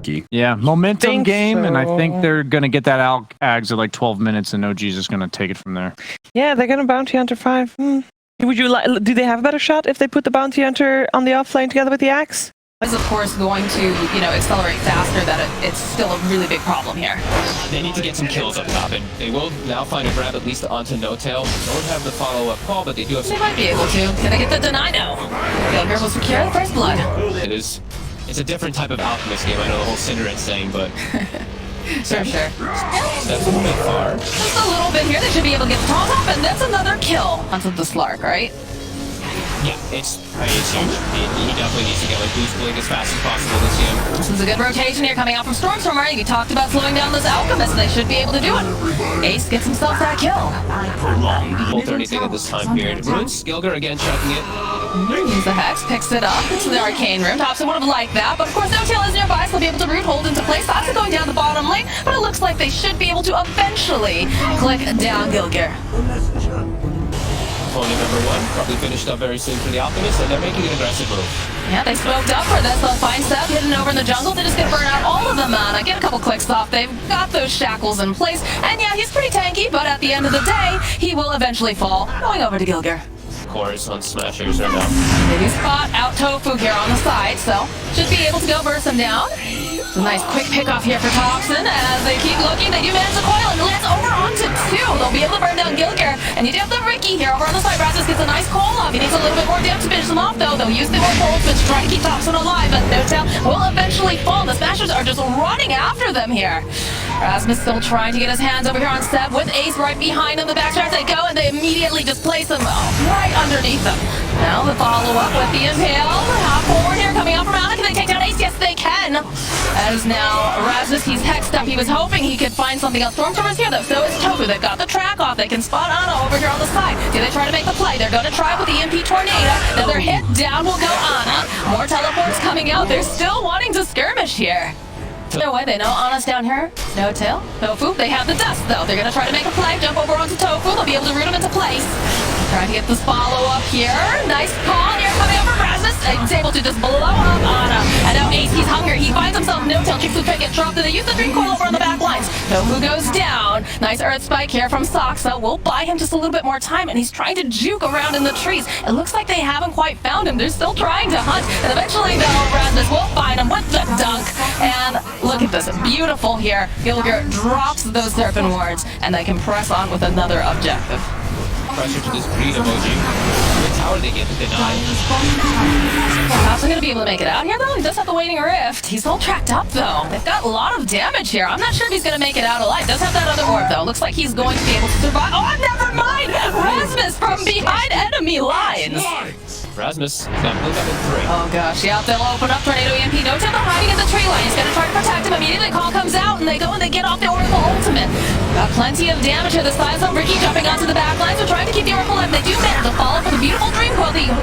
Ricky. Yeah, momentum game, and I think so. they're going to get that out Ags at like 12 minutes, and OG's just going to take it from there. Yeah, they're gonna bounty hunter 5. Would you like? Do they have a better shot if they put the bounty hunter on the offlane together with the axe? Is of course going to, accelerate faster. That it's still a really big problem here. They need to get some kills up top, and they will now find a grab at least onto N0tail. Don't have the follow-up call, but they do have They some. might be able to. Can they get the deny now? Gilgir will secure the first blood. It's a different type of Alchemist game. I know the whole Cinderette saying, but Sure. that's a little bit far. Just a little bit here. They should be able to get the top up, and that's another kill onto the Slark, right? Yeah, it's huge. He definitely needs to get like boost blink as fast as possible this game. This is a good rotation here coming out from StormStormer. You talked about slowing down this Alchemist, and they should be able to do it. Ace gets himself that kill. Bolt or anything at this time period. Roots, Gilgir again checking it. Use the Hex, picks it up into the Arcane Room. Topson would have liked that, but of course N0tail is nearby, so they'll be able to root hold into place. Saksa going down the bottom lane, but it looks like they should be able to eventually click down Gilgir. Opponent number 1 probably finished up very soon for the Alchemist, and they're making an aggressive move. Yeah, they smoked up for this. They'll find Seb hidden over in the jungle. They're just gonna burn out all of the mana, get a couple clicks off. They've got those shackles in place, and yeah, he's pretty tanky, but at the end of the day, he will eventually fall. Going over to Gilgir. Cores on Smashers right now. They do spot out Tofu here on the side, so should be able to go burst him down. It's a nice quick pick off here for Topson. As they keep looking, they do manage the coil and lands over onto 2. They'll be able to burn down Gilgir. And you do have the Ricky here over on the side. SMASH gets a nice call off. He needs a little bit more damage to finish them off, though. They'll use the more bolts to try to keep Topson alive, but N0tail will eventually fall. The Smashers are just running after them here. Rasmus still trying to get his hands over here on Ceb with Ace right behind them. The backstrap they go, and they immediately just place them right underneath them. Now the follow-up with the impale. Hop forward here coming out from Ana. Can they take down Ace? Yes, they can. As now Rasmus, he's hexed up. He was hoping he could find something else. Stormstormer's here, though. So is Tofu. They've got the track off. They can spot Ana over here on the side. Do they try to make the play? They're going to try with the MP Tornado. Another hit down will go Ana. More teleports coming out. They're still wanting to skirmish here. No way, they know Ana's down here. N0tail, Tofu, they have the dust though. They're gonna try to make a play, jump over onto Tofu. They'll be able to root him into place. Trying to get this follow-up here. Nice call here coming over Rasmus. He's able to just blow up Ana. And now Ace, he's hungry. He finds himself N0tail. Chicks pick get dropped, and they use the Dream Coil over on the back lines. Tofu goes down. Nice Earth Spike here from Saksa. We'll buy him just a little bit more time, and he's trying to juke around in the trees. It looks like they haven't quite found him. They're still trying to hunt, and eventually though, Rasmus will find him with the dunk. And look at this, beautiful here. Gilgir drops those Serpent Wards, and they can press on with another objective. Pressure to this greed emoji. The tower they get denied. How's he gonna be able to make it out here though? He does have the Waiting Rift. He's all tracked up though. They've got a lot of damage here. I'm not sure if he's gonna make it out alive. Does have that other orb though. Looks like he's going to be able to survive. Oh, never mind! Rasmus from behind enemy lines. Rasmus, got blue up in 3. Oh gosh, yeah, they'll open up Tornado EMP. N0tail hiding in the tree line. He's gonna try to protect him. Immediately call comes out and they go and they get off the Oracle Ultimate. Got plenty of damage here this time. So Ricky jumping onto the back lines. They're trying to keep the Oracle alive. They do manage to follow for the beautiful Dream Coil. The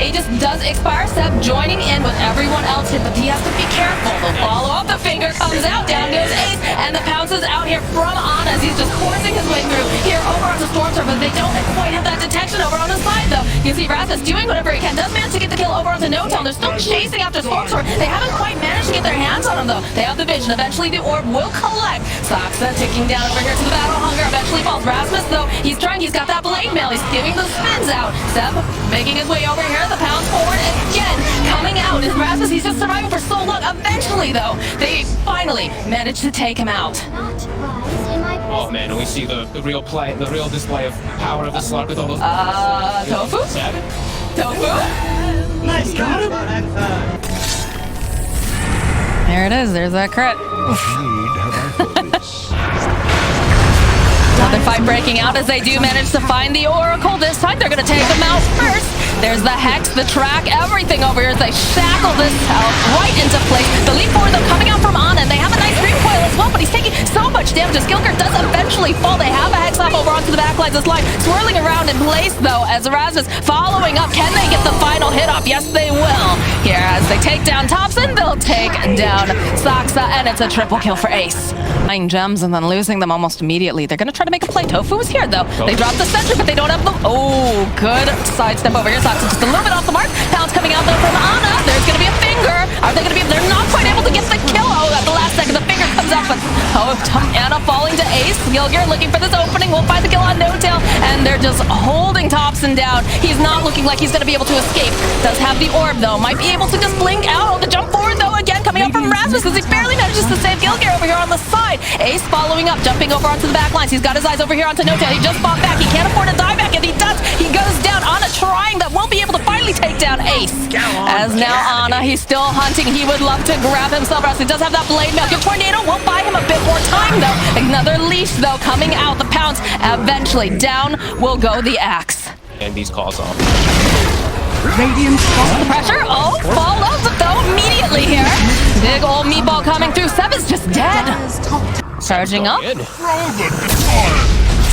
Aegis does expire. Ceb joining in with everyone else hit, but he has to be careful. The follow up, the finger comes out, down goes Ace, and the pounce is out here from Ana as he's just coursing his way through here over onto Stormstormer, but they don't quite have that detection over on the side though. You can see Rasmus doing whatever he can, does manage to get the kill over onto N0tail. They're still chasing after Stormstormer. They haven't quite managed to get their hands on him though. They have the vision. Eventually the orb will collect. Saksa ticking down over here to the battle hunger. Eventually falls. Rasmus though, he's trying. He's got that blade mail. He's giving those spins out. Ceb making his way over here. The pounce forward again. Coming out is Rasmus. He's just surviving for so long. Eventually though, they finally managed to take him out. Oh man, and we see the real play, the real display of power of the Slark with all those. Tofu? Tofu? Nice, got him. There it is. There's that crit. Another fight breaking out as they do manage to find the Oracle. This time they're going to take them out first. There's the Hex, the track, everything over here as they shackle this out right into place. The leap forward though coming out from Ana. They have a nice Dream Coil as well, but he's taking so much damage as Gilgir does eventually fall. They have a Hex off over onto the backlines. This line swirling around in place though as Rasmus following up. Can they get the final hit off? Yes, they will. Here as they take down Topson, they'll take down Saksa, and it's a triple kill for Ace. 9 gems and then losing them almost immediately. They're going to try to make a play. Tofu is here though. They drop the sentry, but they don't have the... Oh, good sidestep over here. Saksa just a little bit off the mark. Pounce coming out though from Ana. There's going to be a finger. Are they going to be... They're not quite able to get the kill. Oh, Gilgir looking for this opening. Will find the kill on N0tail, and they're just holding Topson down. He's not looking like he's going to be able to escape. Does have the orb, though. Might be able to just blink out. The jump forward, though, again, coming up from Rasmus as he barely manages to save Gilgir over here on the side. Ace following up, jumping over onto the back lines. He's got his eyes over here onto N0tail. He just fought back. He can't afford to die back. If he does, he goes down. Ana trying, but won't be able to finally take down Ace. As now Ana, he's still hunting. He would love to grab himself. He does have that blade mail. Good tornado won't buy him a bit more time, though. Another leash, though, coming out. The pounce. Eventually, down will go the axe. And these calls off. The pressure. Oh, follows it, though, immediately here. Big old meatball coming through. Ceb is just dead. Charging up. It's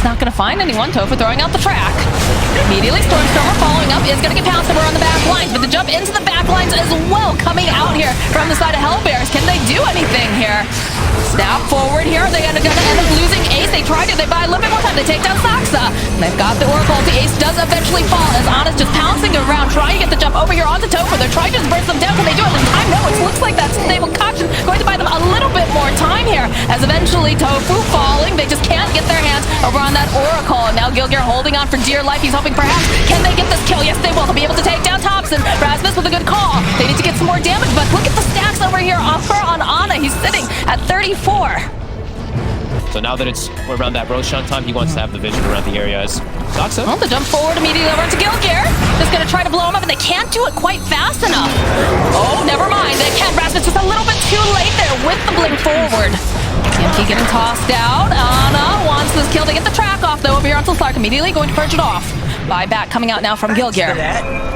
not going to find anyone. Tofu throwing out the track. Immediately, Stormstermer following up is going to get pounced over on the back lines, but the jump into the back lines as well coming out here from the side of Hellbears. Can they do anything here? Snap forward here. Are they going to end up losing Ace? They tried to. They buy a little bit more time. They take down Saksa. They've got the Oracle. The Ace does eventually fall as Ana's just pouncing around, trying to get the jump over here onto Tofu. They're trying to just burst them down. Can they do it in time? No, it looks like that stable caution going to buy them a little bit more time here as eventually Tofu falling. They just can't get their hands over on that Oracle. Now Gilgir holding on for dear life. He's hoping perhaps, can they get this kill? Yes, they will. They'll be able to take down Topson. Rasmus with a good call. They need to get some more damage, but look at the stacks over here on Ana. He's sitting at 34. So now that we're around that Roshan time, he wants to have the vision around the areas. Saksa. Well, the jump forward immediately over to Gilgir. Just going to try to blow him up, and they can't do it quite fast enough. Oh, never mind. They can't. Rasmus just a little bit too late there with the blink forward. Yankee getting tossed out. Ana wants this kill to get the track off, though, over here onto Slark. Immediately going to purge it off. Buyback coming out now from Gilgir.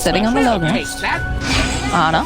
Sitting on the low ground. Ana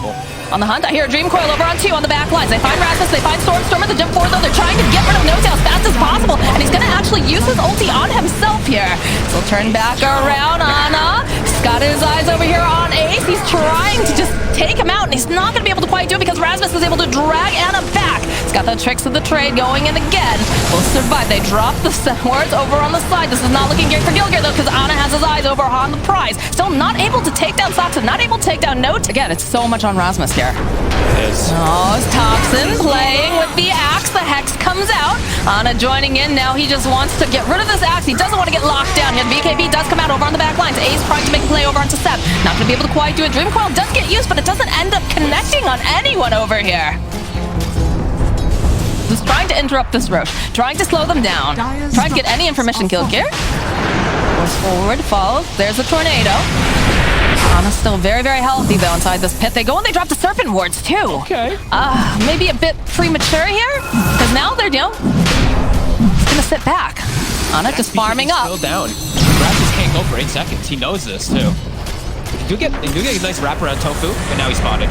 on the hunt. I hear a Dream Coil over on 2 on the back lines. They find Rasmus. They find Stormstormer. The jump forward, though. They're trying to get rid of N0tail as fast as possible. And he's going to actually use his ulti on himself here. So turn back around. Ana. He's got his eyes over here on Ace. He's trying to just take him out. And he's not going to be able to quite do it because Rasmus is able to drag Ana back. He's got the tricks of the trade going in again. Will survive. They drop the wards over on the side. This is not looking great for Gilgir, though, because Ana has his eyes over on the prize. Still not able to take down Saksa. Not able to take down N0tail. Again, it's so much on Rasmus here. Oh, it's Topson playing with the axe. The Hex comes out. Ana joining in now. He just wants to get rid of this axe. He doesn't want to get locked down here. The BKB does come out over on the back lines. Ace trying to make a play over onto Ceb. Not going to be able to quite do it. Dream Coil does get used, but it doesn't end up connecting on anyone over here. Just trying to interrupt this Roche. Trying to slow them down. Trying to get any information. Gilgir goes forward, falls. There's a tornado. Ana's still very, very healthy, though, inside this pit. They go and they drop the Serpent Wards, too. Okay. Maybe a bit premature here, because now they're, just going to sit back. Ana just farming up. Still down. Rasmus can't go for 8 seconds. He knows this, too. They do get a nice wrap around Tofu, but now he's spotted.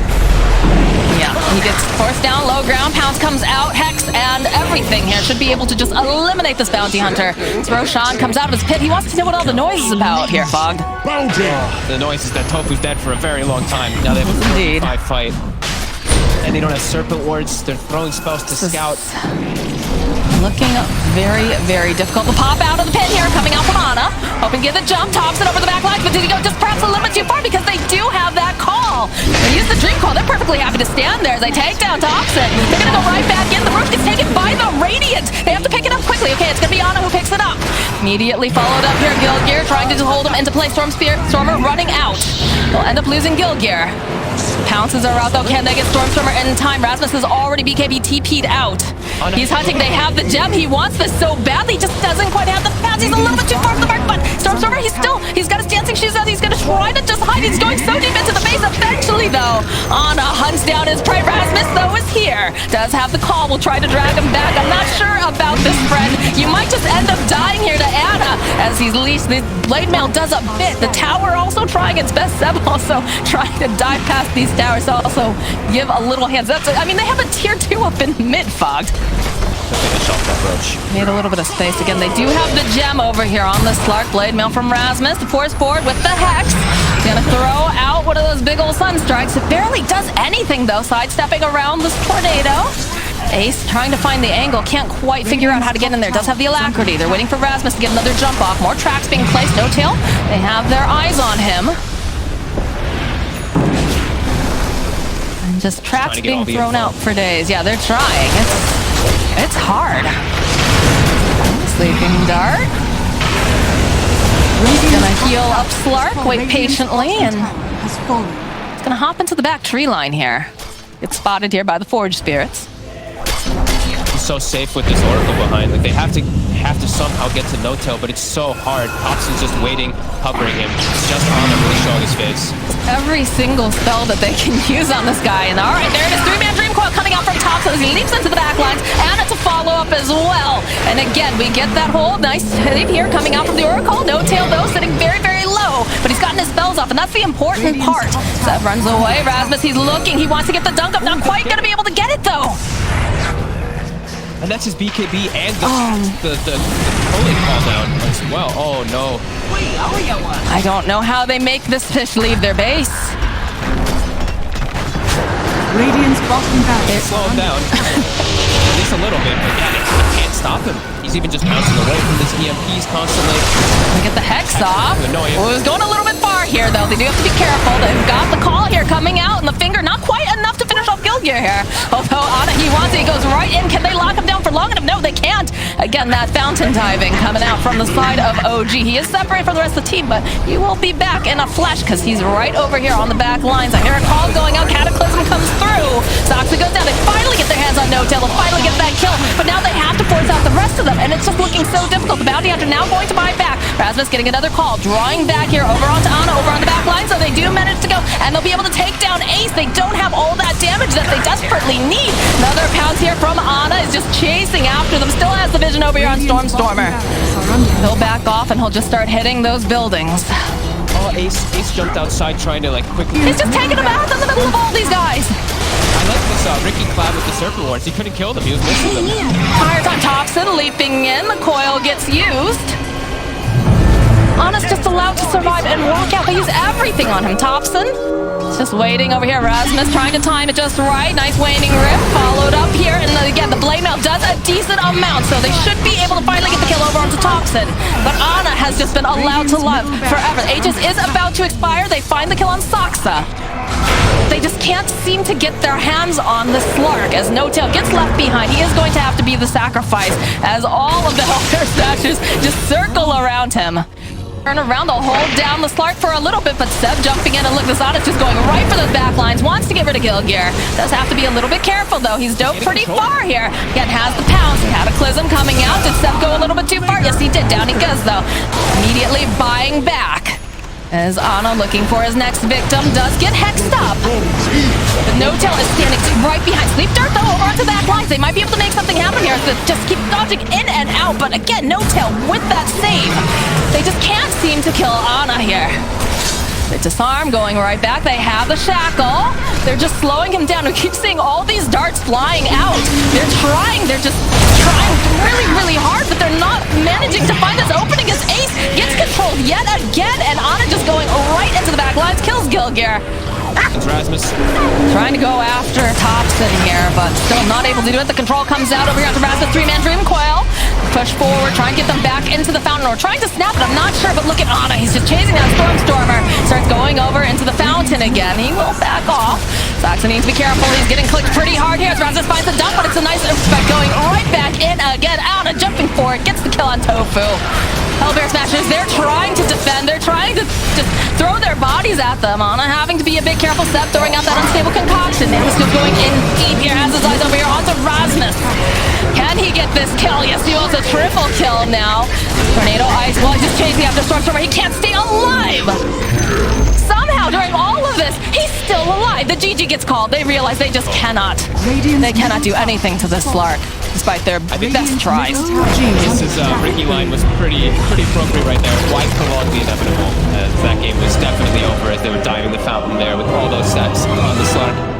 Yeah, he gets forced down, low ground, Pounce comes out, Hex and everything here should be able to just eliminate this bounty hunter. As Roshan comes out of his pit, he wants to know what all the noise is about here, Fogged. The noise is that Tofu's dead for a very long time. Now they have a 5 fight. And they don't have Serpent Wards, they're throwing spells to scout. Looking very, very difficult to pop out of the pit here, coming out from Ana. Hoping to get the jump, Topson over the back lines, but did he go just perhaps a little bit too far because they do have that call. They use the Dream Call, they're perfectly happy to stand there as they take down Topson. They're gonna go right back in, the roof gets taken by the Radiant. They have to pick it up quickly. Okay, it's gonna be Ana who picks it up. Immediately followed up here, Gilgir trying to just hold him into play. Stormer running out. They'll end up losing Gilgir. Pounces are out though. Can they get Stormstormer in time? Rasmus has already BKB TP'd out. He's hunting. They have the gem. He wants this so badly. Just doesn't quite have the pass. He's a little bit too far from the mark, but Stormstormer, he's got his dancing shoes out. He's going to try to just hide. He's going so deep into the base. Eventually, though, Ana hunts down his prey. Rasmus, though, is here. Does have the call. Will try to drag him back. I'm not sure about this, friend. You might just end up dying here to Ana as he's leashed. The blade mail does a bit. The tower also trying its best. Ceb also trying to dive past these towers to also give a little hands. I mean, they have a tier 2 up in mid, Fogged. Made a little bit of space again. They do have the gem over here on the Slark. Blade mail from Rasmus. The force forward with the Hex. He's gonna throw out one of those big old sun strikes. It barely does anything though, sidestepping around this tornado. Ace trying to find the angle. Can't quite figure out how to get in there. Does have the alacrity. They're waiting for Rasmus to get another jump off. More tracks being placed. N0tail. They have their eyes on him. And just traps being thrown out for days. Yeah, they're trying. It's hard. Sleeping Dart. He's gonna heal up Slark, wait patiently, and has fallen. he's gonna hop into the back tree line here. Gets spotted here by the Forge Spirits. He's so safe with this Oracle behind. Like they have to somehow get to No-Tail, but it's so hard. Topson's just waiting, hovering him. It's just on him really showing his face. Every single spell that they can use on this guy. And all right, there it is. 3-man Dream Coil coming out from Topson as he leaps into the back lines. Anna to follow up as well. And again, we get that whole nice save here coming out from the Oracle. No-Tail, though, sitting very, very low. But he's gotten his spells off, and that's the important part. Zeb runs away. Rasmus, he's looking. He wants to get the dunk up. Not quite going to be able to get it, though. And that's his BKB and the pulling call down as well. Oh no. I don't know how they make this fish leave their base. Radiant's bottom barracks. Slow him down. At least a little bit, but yeah, they can't stop him. He's even just bouncing away from this EMPs constantly. Get the Hex off. Annoying. Well, it was going a little bit far here, though. They do have to be careful. They've got the call here coming out, and the finger not quite enough to finish off Gilgir here. Although Ana, he wants it. He goes right in. Can they lock him down for long enough? No, they can't. Again, that fountain diving coming out from the side of OG. He is separated from the rest of the team, but he will be back in a flash because he's right over here on the back lines. I hear a call going out. Cataclysm comes through. Saksa goes down. They finally get their hands on No-Tail. They'll finally get that kill, but now they have to force out the rest of them, and it's just looking so difficult. The Bounty Hunter now going to buy back. Rasmus getting another call, drawing back here over onto Ana, over on the back line, so they do manage to go, and they'll be able to take down Ace. They don't have all that damage that they desperately need. Another pounce here from Ana is just chasing after them. Still has the vision over here on STORMstermer. He'll back off, and he'll just start hitting those buildings. Oh, Ace jumped outside trying to like quickly. He's just taking a bath in the middle of all these guys. I like this Ricky Cloud with the Serpent Wards. He couldn't kill them. He was missing them. Fire time Topson leaping in. The coil gets used. Ana's just allowed to survive and walk out. They use everything on him. Topson just waiting over here. Rasmus trying to time it just right. Nice waning rip. Followed up here. And again, the blade mail does a decent amount. So they should be able to finally get the kill over onto Topson. But Ana has just been allowed to live forever. Aegis is about to expire. They find the kill on Saksa. They just can't seem to get their hands on the Slark as No-Tail gets left behind. He is going to have to be the sacrifice as all of the Hellbear Smashers just circle around him. Turn around, they'll hold down the Slark for a little bit, but Ceb jumping in, and look, this Ana's just going right for those back lines, wants to get rid of Gilgir. Does have to be a little bit careful, though. He's doped pretty far here. Again, has the pounce. Cataclysm coming out. Did Ceb go a little bit too far? Yes, he did. Down he goes, though. Immediately buying back. As Ana looking for his next victim, does get hexed up. But No-Tail is standing right behind. Sleep Dart, though, over onto the back lines. They might be able to make something happen here. So just keep dodging in and out. But again, No-Tail with that save. They just can't seem to kill Ana here. They disarm, going right back. They have the shackle. They're just slowing him down. We keep seeing all these darts flying out. They're just trying really, really hard, but they're not managing to find this opening as Ace gets controlled yet again, and Ana just going right into the back lines, kills Gilgir. It's Rasmus. Trying to go after Topson here, but still not able to do it. The control comes out over here after Rasmus. 3-man Dream Coil. Push forward, try and get them back into the fountain, or trying to snap it, I'm not sure, but look at Ana. He's just chasing down STORMstermer. Starts going over into the fountain again. He will back off. Saksa needs to be careful. He's getting clicked pretty hard here as Rasmus finds the dump, but it's a nice effect going right back in again. Ana jumping for it, gets the kill on Tofu. Hellbear Smashers, they're trying to defend. They're trying to just throw their bodies at them. Ana having to be a bit careful. Ceb throwing out that unstable concoction. Namus just going in deep here. Has his eyes over here onto Rasmus. Can he get this kill? Yes, he wants a triple kill now. Tornado Ice, well, he's just chasing after STORMstermer. He can't stay alive. Somehow, during all of this, he's still alive. The GG gets called. They realize they just cannot. They cannot do anything to this Slark, despite their best tries. This is Ricky line was pretty appropriate right there. Why prolong the inevitable? That game was definitely over as they were diving the fountain there with all those sets on the Slark.